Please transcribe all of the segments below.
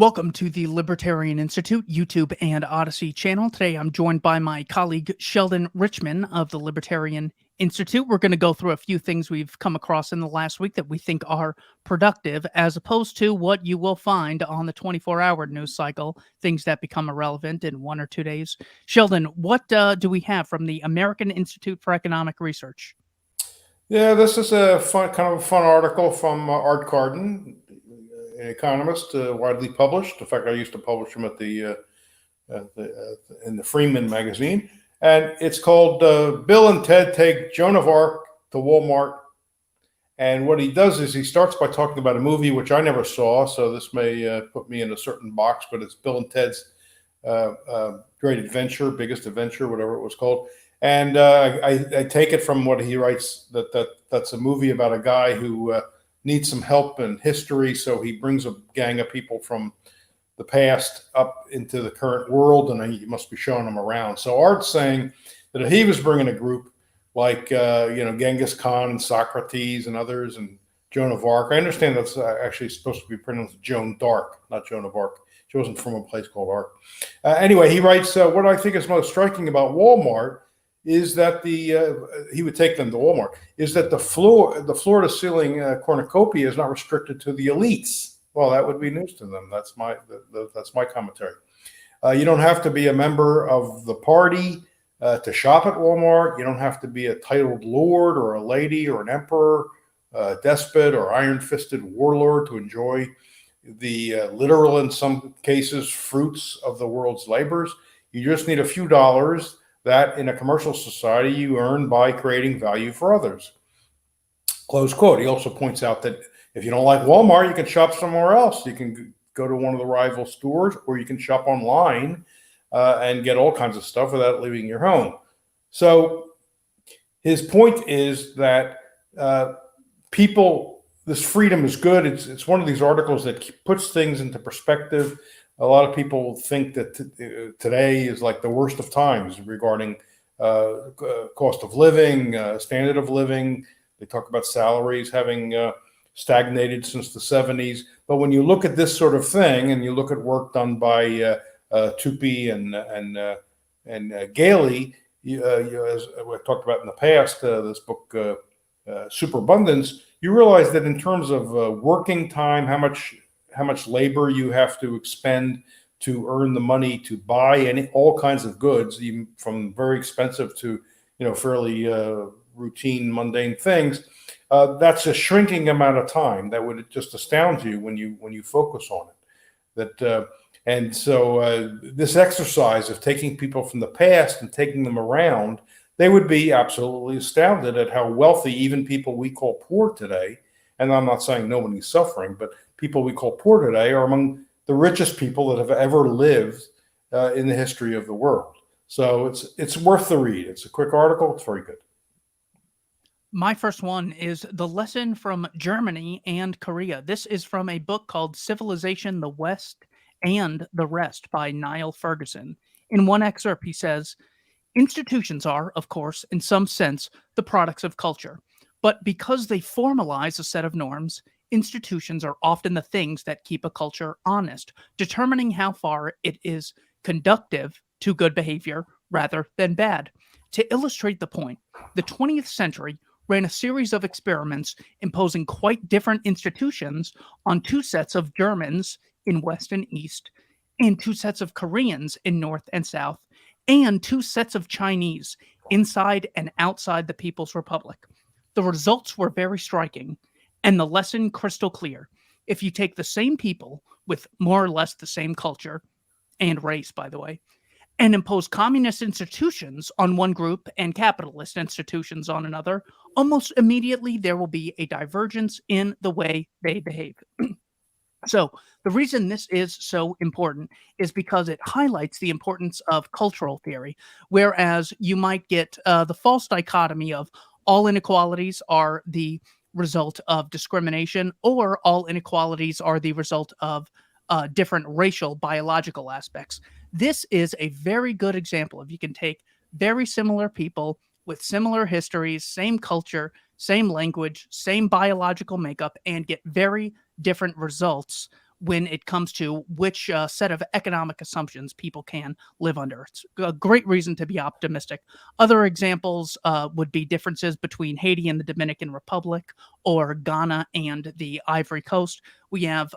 Welcome to the Libertarian Institute YouTube and Odyssey channel. Today I'm joined by my colleague Sheldon Richman of the Libertarian Institute. We're going to go through a few things we've come across in the last week that we think are productive, as opposed to what you will find on the 24-hour news cycle, things that become irrelevant in 1 or 2 days. Sheldon, what do we have from the American Institute for Economic Research? Yeah, this is a kind of a fun article from Art Carden, an economist, widely published. In fact, I used to publish him in the Freeman magazine, and it's called "Bill and Ted Take Joan of Arc to Walmart." And what he does is he starts by talking about a movie which I never saw, so this may put me in a certain box, but it's Bill and Ted's Great Adventure, Biggest Adventure, whatever it was called. And I take it from what he writes that's a movie about a guy who needs some help in history, so he brings a gang of people from the past up into the current world, and he must be showing them around. So Art's saying that if he was bringing a group like Genghis Khan and Socrates and others and Joan of Arc, I understand that's actually supposed to be pronounced Joan d'Arc, not Joan of Arc. She wasn't from a place called Arc. Anyway, he writes, what I think is most striking about Walmart is that he would take them to Walmart, is that the floor to ceiling cornucopia is not restricted to the elites. Well, that would be news to them. That's my commentary. You don't have to be a member of the party to shop at Walmart. You don't have to be a titled lord or a lady or an emperor, despot or iron-fisted warlord to enjoy the literal, in some cases, fruits of the world's labors. You just need a few dollars that in a commercial society you earn by creating value for others. Close quote. He also points out that if you don't like Walmart, you can shop somewhere else. You can go to one of the rival stores, or you can shop online and get all kinds of stuff without leaving your home. So his point is that this freedom is good. It's one of these articles that puts things into perspective. A lot of people think that today is like the worst of times regarding cost of living, standard of living. They talk about salaries having stagnated since the 70s. But when you look at this sort of thing, and you look at work done by Tupy and Gailey, as we talked about in the past, this book, Superabundance, you realize that in terms of working time, how much labor you have to expend to earn the money to buy all kinds of goods, even from very expensive to fairly routine, mundane things. That's a shrinking amount of time that would just astound you when you focus on it. And so this exercise of taking people from the past and taking them around, they would be absolutely astounded at how wealthy even people we call poor today. And I'm not saying nobody's suffering, but people we call poor today are among the richest people that have ever lived in the history of the world. So it's worth the read. It's a quick article. It's very good. My first one is The Lesson from Germany and Korea. This is from a book called Civilization, the West and the Rest by Niall Ferguson. In one excerpt, he says, institutions are, of course, in some sense, the products of culture. But because they formalize a set of norms, institutions are often the things that keep a culture honest, determining how far it is conducive to good behavior rather than bad. To illustrate the point, the 20th century ran a series of experiments imposing quite different institutions on two sets of Germans in West and East, and two sets of Koreans in North and South, and two sets of Chinese inside and outside the People's Republic. The results were very striking, and the lesson crystal clear. If you take the same people with more or less the same culture, and race, by the way, and impose communist institutions on one group and capitalist institutions on another, almost immediately there will be a divergence in the way they behave. So the reason this is so important is because it highlights the importance of cultural theory, whereas you might get the false dichotomy of all inequalities are the result of discrimination, or all inequalities are the result of different racial biological aspects. This is a very good example of you can take very similar people with similar histories, same culture, same language, same biological makeup, and get very different results when it comes to which set of economic assumptions people can live under. It's a great reason to be optimistic. Other examples would be differences between Haiti and the Dominican Republic, or Ghana and the Ivory Coast. We have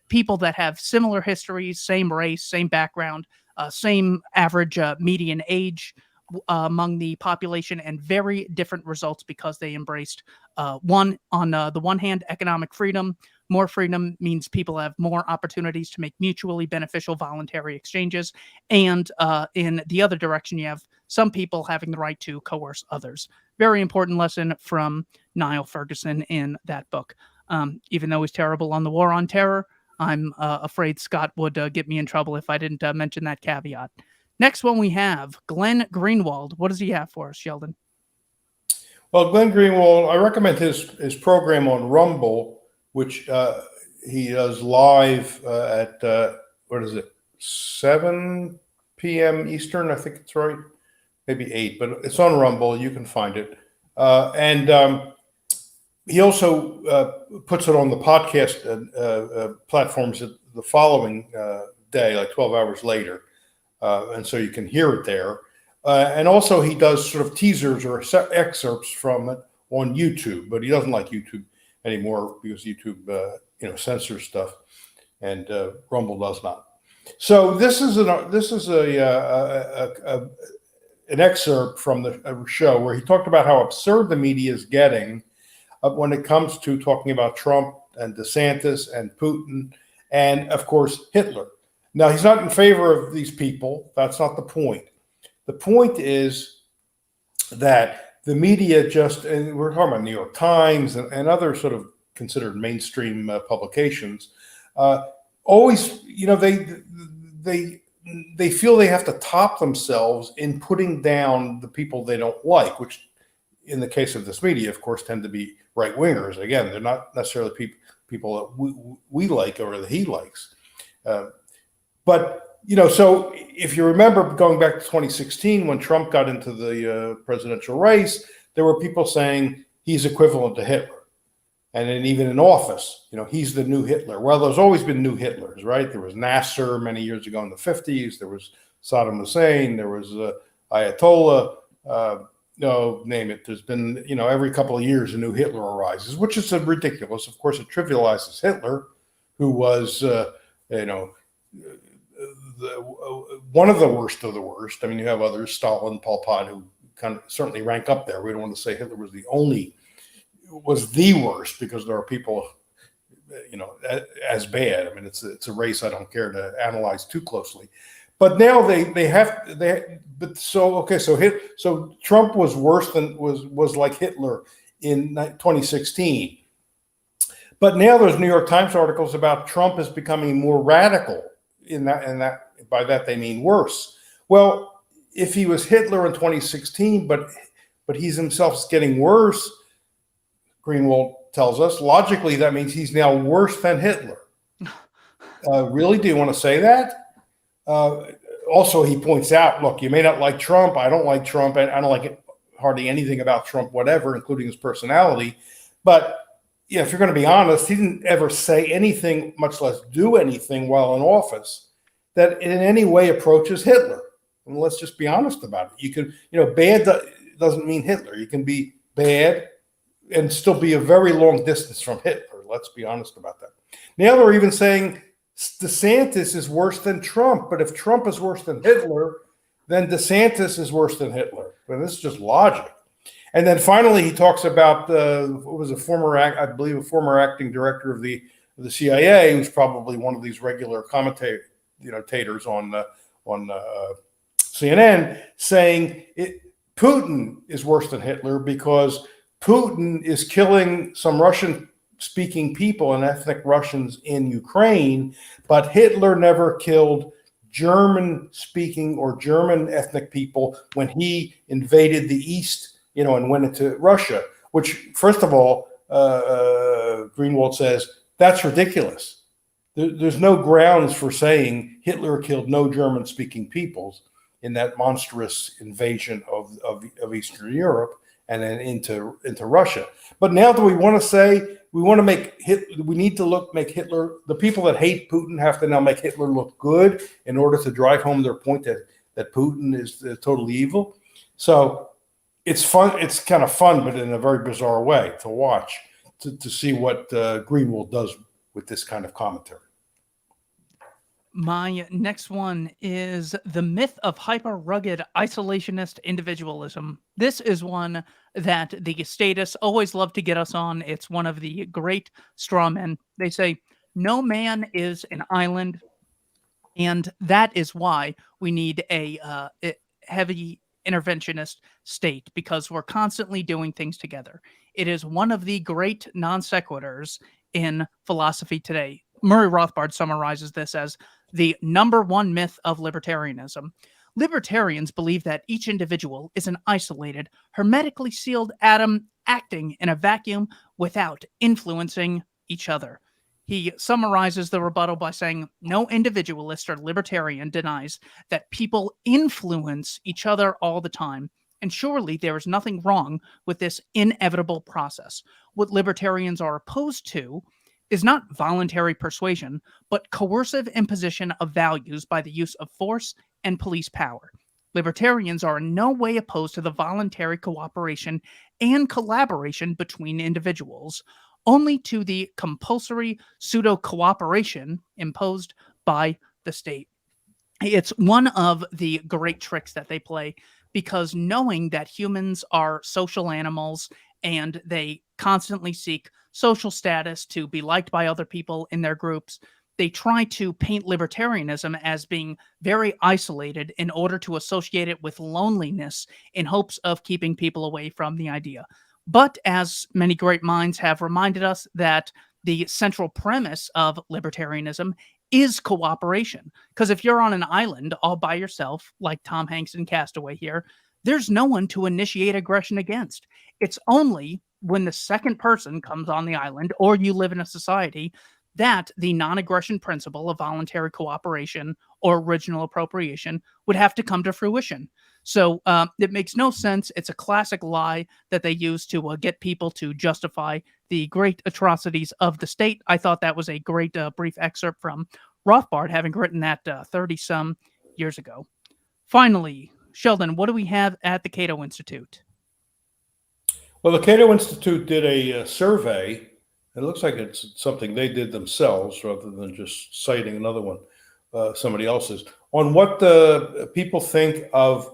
people that have similar histories, same race, same background, same average median age among the population, and very different results because they embraced one on the one hand, economic freedom. More freedom means people have more opportunities to make mutually beneficial voluntary exchanges, and in the other direction, you have some people having the right to coerce others. Very important lesson from Niall Ferguson in that book. Even though he's terrible on the war on terror, I'm afraid Scott would get me in trouble if I didn't mention that caveat. Next one we have Glenn Greenwald. What does he have for us, Sheldon? Well, Glenn Greenwald, I recommend his program on Rumble, which he does live at, what is it, 7 p.m. Eastern, I think it's right, maybe 8, but it's on Rumble. You can find it. And he also puts it on the podcast platforms the following day, like 12 hours later. And so you can hear it there. And also he does sort of teasers or excerpts from it on YouTube, but he doesn't like YouTube anymore because YouTube, censors stuff, and Rumble does not. So this is an excerpt from the show where he talked about how absurd the media is getting when it comes to talking about Trump and DeSantis and Putin and, of course, Hitler. Now, he's not in favor of these people. That's not the point. The point is that the media and we're talking about New York Times and other sort of considered mainstream publications, always, they feel they have to top themselves in putting down the people they don't like, which in the case of this media, of course, tend to be right wingers. Again, they're not necessarily people that we like or that he likes. But so if you remember going back to 2016, when Trump got into the presidential race, there were people saying he's equivalent to Hitler. And then even in office, he's the new Hitler. Well, there's always been new Hitlers, right? There was Nasser many years ago in the 50s. There was Saddam Hussein. There was Ayatollah. Name it. There's been, every couple of years a new Hitler arises, which is ridiculous. Of course, it trivializes Hitler, who was, one of the worst of the worst. I mean, you have others, Stalin, Pol Pot, who kind of certainly rank up there. We don't want to say Hitler was the worst, because there are people, as bad. I mean, it's a race I don't care to analyze too closely. But now so Trump was worse than was like Hitler in 2016. But now there's New York Times articles about Trump is becoming more radical in that by that they mean worse. Well, if he was Hitler in 2016, but he's himself getting worse, Greenwald tells us, logically that means he's now worse than Hitler. Really? Do you want to say that? Also, he points out, look, you may not like Trump. I don't like Trump. And I don't like hardly anything about Trump, whatever, including his personality. But if you're going to be honest, he didn't ever say anything, much less do anything while in office, that in any way approaches Hitler. And let's just be honest about it. You can, bad doesn't mean Hitler. You can be bad and still be a very long distance from Hitler. Let's be honest about that. Now they're even saying DeSantis is worse than Trump. But if Trump is worse than Hitler, then DeSantis is worse than Hitler. And this is just logic. And then finally, he talks about what was a former acting director of the CIA, who's probably one of these regular commentators on CNN, saying Putin is worse than Hitler because Putin is killing some Russian-speaking people and ethnic Russians in Ukraine, but Hitler never killed German-speaking or German ethnic people when he invaded the East, and went into Russia, which, first of all, Greenwald says, that's ridiculous. There's no grounds for saying Hitler killed no German-speaking peoples in that monstrous invasion of Eastern Europe and then into Russia. But now do we want to say want to we need to make Hitler, the people that hate Putin have to now make Hitler look good in order to drive home their point that Putin is totally evil. So it's fun. It's kind of fun, but in a very bizarre way to watch, to see what Greenwald does with this kind of commentary. My next one is the myth of hyper-rugged isolationist individualism. This is one that the statists always love to get us on. It's one of the great straw men. They say, no man is an island, and that is why we need a heavy interventionist state, because we're constantly doing things together. It is one of the great non sequiturs in philosophy today. Murray Rothbard summarizes this as the number one myth of libertarianism. Libertarians believe that each individual is an isolated, hermetically sealed atom acting in a vacuum without influencing each other. He summarizes the rebuttal by saying, no individualist or libertarian denies that people influence each other all the time. And surely there is nothing wrong with this inevitable process. What libertarians are opposed to is not voluntary persuasion, but coercive imposition of values by the use of force and police power. Libertarians are in no way opposed to the voluntary cooperation and collaboration between individuals, only to the compulsory pseudo-cooperation imposed by the state. It's one of the great tricks that they play, because knowing that humans are social animals and they constantly seek social status to be liked by other people in their groups, they try to paint libertarianism as being very isolated in order to associate it with loneliness in hopes of keeping people away from the idea. But as many great minds have reminded us, that the central premise of libertarianism is cooperation. Because if you're on an island all by yourself, like Tom Hanks in Castaway here, there's no one to initiate aggression against. It's only when the second person comes on the island, or you live in a society, that the non-aggression principle of voluntary cooperation or original appropriation would have to come to fruition. So it makes no sense. It's a classic lie that they use to get people to justify the great atrocities of the state. I thought that was a great brief excerpt from Rothbard, having written that 30-some years ago. Finally, Sheldon, what do we have at the Cato Institute? Well, the Cato Institute did a survey. It looks like it's something they did themselves rather than just citing another one, somebody else's, on what the people think of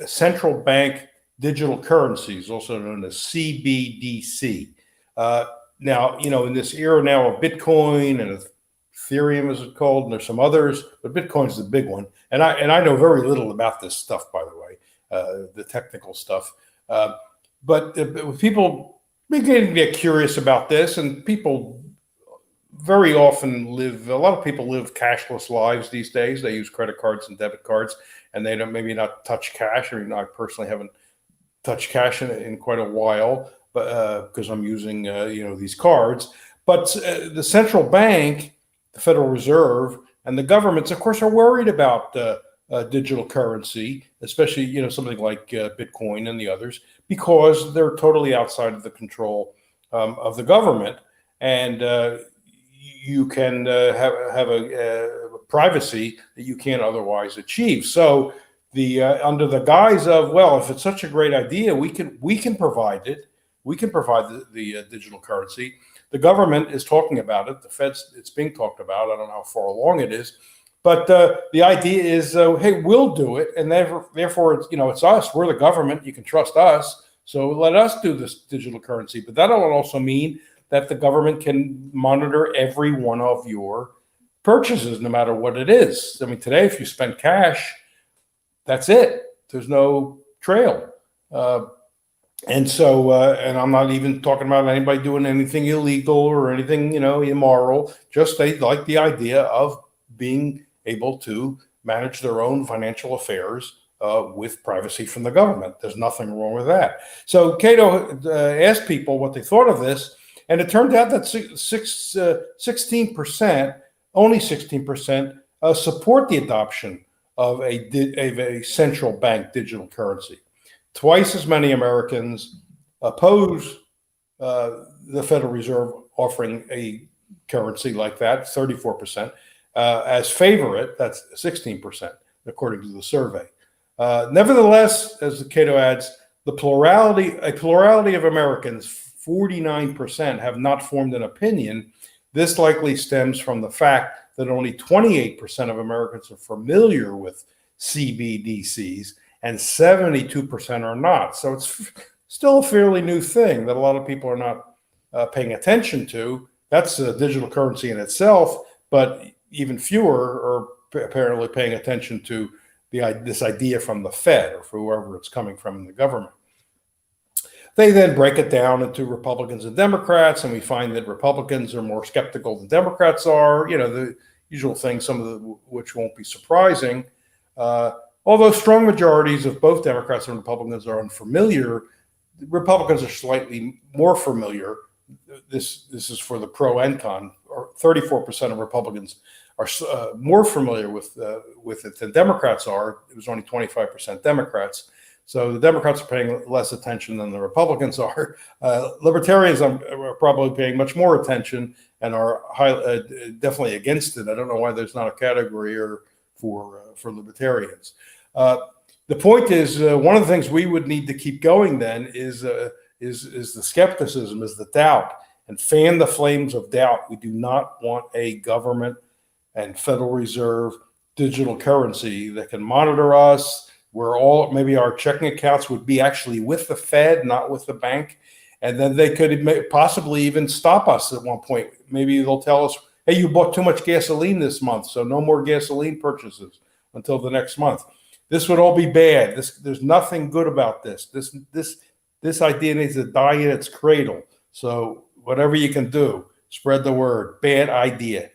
central bank digital currencies, also known as CBDC. Now, in this era now of Bitcoin and Ethereum, as it's called, and there's some others, but Bitcoin's the big one. And I know very little about this stuff, by the way, the technical stuff. But people begin to get curious about this, and people very often a lot of people live cashless lives these days. They use credit cards and debit cards, and they don't maybe not touch cash. I mean, I personally haven't touched cash in quite a while, but because I'm using these cards. But the central bank, the Federal Reserve, and the governments, of course, are worried about digital currency, especially something like Bitcoin and the others, because they're totally outside of the control of the government, and you can have a privacy that you can't otherwise achieve. So under the guise of, well, if it's such a great idea, we can provide it. We can provide the digital currency. The government is talking about it. The Fed's, it's being talked about. I don't know how far along it is, but the idea is, hey, we'll do it, and therefore, it's us. We're the government. You can trust us. So let us do this digital currency. But that'll also mean that the government can monitor every one of your purchases, no matter what it is. I mean, today, if you spend cash, that's it. There's no trail. And so, and I'm not even talking about anybody doing anything illegal or anything, immoral. Just they like the idea of being able to manage their own financial affairs with privacy from the government. There's nothing wrong with that. So Cato asked people what they thought of this, and it turned out that 16%, only 16%, support the adoption of a central bank digital currency. Twice as many Americans oppose the Federal Reserve offering a currency like that, 34%. As favorite, that's 16%, according to the survey. Nevertheless, as Cato adds, a plurality of Americans, 49%, have not formed an opinion. This likely stems from the fact that only 28% of Americans are familiar with CBDCs and 72% are not. So it's still a fairly new thing that a lot of people are not paying attention to. That's a digital currency in itself, but even fewer are apparently paying attention to this idea from the Fed or whoever it's coming from in the government. They then break it down into Republicans and Democrats, and we find that Republicans are more skeptical than Democrats are. The usual things, some of which won't be surprising. Although strong majorities of both Democrats and Republicans are unfamiliar, Republicans are slightly more familiar. This is for the pro and con. Or 34% of Republicans are more familiar with it than Democrats are. It was only 25% Democrats. So the Democrats are paying less attention than the Republicans are. Libertarians are probably paying much more attention and are definitely against it. I don't know why there's not a category for libertarians. The point is, one of the things we would need to keep going then is the skepticism, is the doubt, and fan the flames of doubt. We do not want a government and Federal Reserve digital currency that can monitor us, where maybe our checking accounts would be actually with the Fed, not with the bank. And then they could possibly even stop us at one point. Maybe they'll tell us, hey, you bought too much gasoline this month, so no more gasoline purchases until the next month. This would all be bad. There's nothing good about this. This idea needs to die in its cradle. So whatever you can do, spread the word. Bad idea.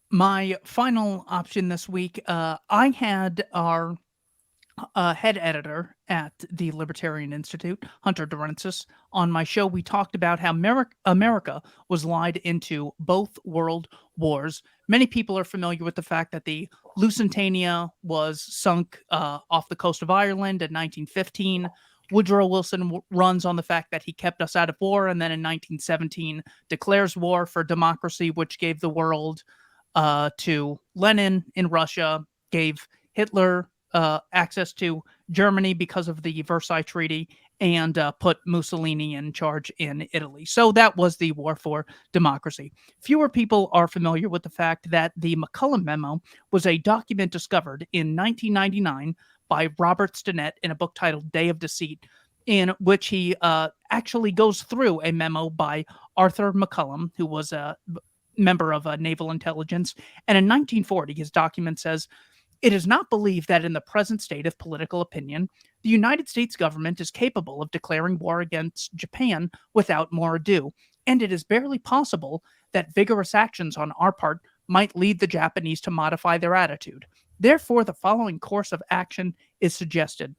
My final option this week, I had our head editor at the Libertarian Institute, Hunter Durensis, on my show. We talked about how America was lied into both world wars. Many people are familiar with the fact that the Lusitania was sunk off the coast of Ireland in 1915. Woodrow Wilson runs on the fact that he kept us out of war, and then in 1917 declares war for democracy, which gave the world to Lenin in Russia, gave Hitler access to Germany because of the Versailles Treaty, and put Mussolini in charge in Italy. So that was the war for democracy. Fewer people are familiar with the fact that the McCullum Memo was a document discovered in 1999 by Robert Stinnett in a book titled Day of Deceit, in which he actually goes through a memo by Arthur McCullum, who was a member of naval intelligence. And in 1940, his document says, "It is not believed that in the present state of political opinion, the United States government is capable of declaring war against Japan without more ado, and it is barely possible that vigorous actions on our part might lead the Japanese to modify their attitude. Therefore, the following course of action is suggested."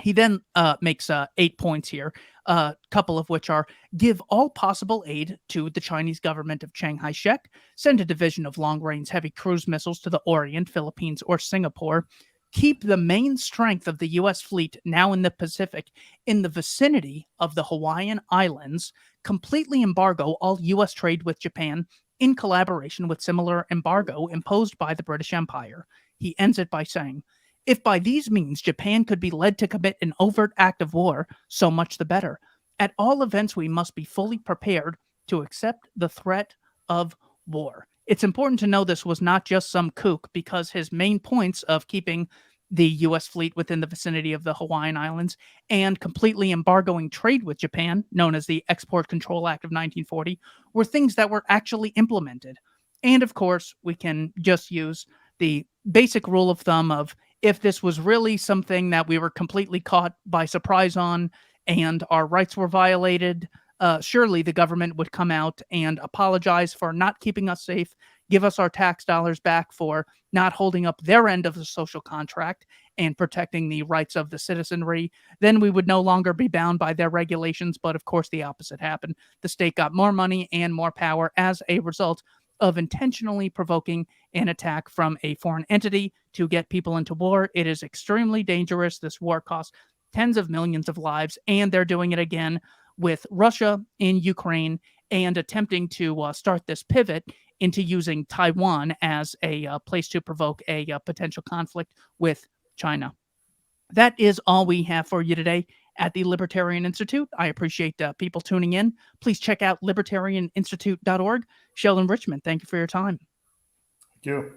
He then makes 8 points here, a couple of which are: give all possible aid to the Chinese government of Chiang Kai-shek, send a division of long-range heavy cruise missiles to the Orient, Philippines, or Singapore, keep the main strength of the U.S. fleet now in the Pacific in the vicinity of the Hawaiian Islands, completely embargo all U.S. trade with Japan in collaboration with similar embargo imposed by the British Empire. He ends it by saying, "If by these means Japan could be led to commit an overt act of war, so much the better. At all events, we must be fully prepared to accept the threat of war." It's important to know this was not just some kook, because his main points of keeping the U.S. fleet within the vicinity of the Hawaiian Islands and completely embargoing trade with Japan, known as the Export Control Act of 1940, were things that were actually implemented. And of course, we can just use the basic rule of thumb of, if this was really something that we were completely caught by surprise on and our rights were violated, surely the government would come out and apologize for not keeping us safe, give us our tax dollars back for not holding up their end of the social contract and protecting the rights of the citizenry. Then we would no longer be bound by their regulations. But of course, the opposite happened. The state got more money and more power as a result of intentionally provoking an attack from a foreign entity to get people into war. It is extremely dangerous. This war costs tens of millions of lives, and they're doing it again with Russia in Ukraine and attempting to start this pivot into using Taiwan as a place to provoke a potential conflict with China. That is all we have for you today at the Libertarian Institute. I appreciate people tuning in. Please check out libertarianinstitute.org. Sheldon Richmond, thank you for your time. Thank you.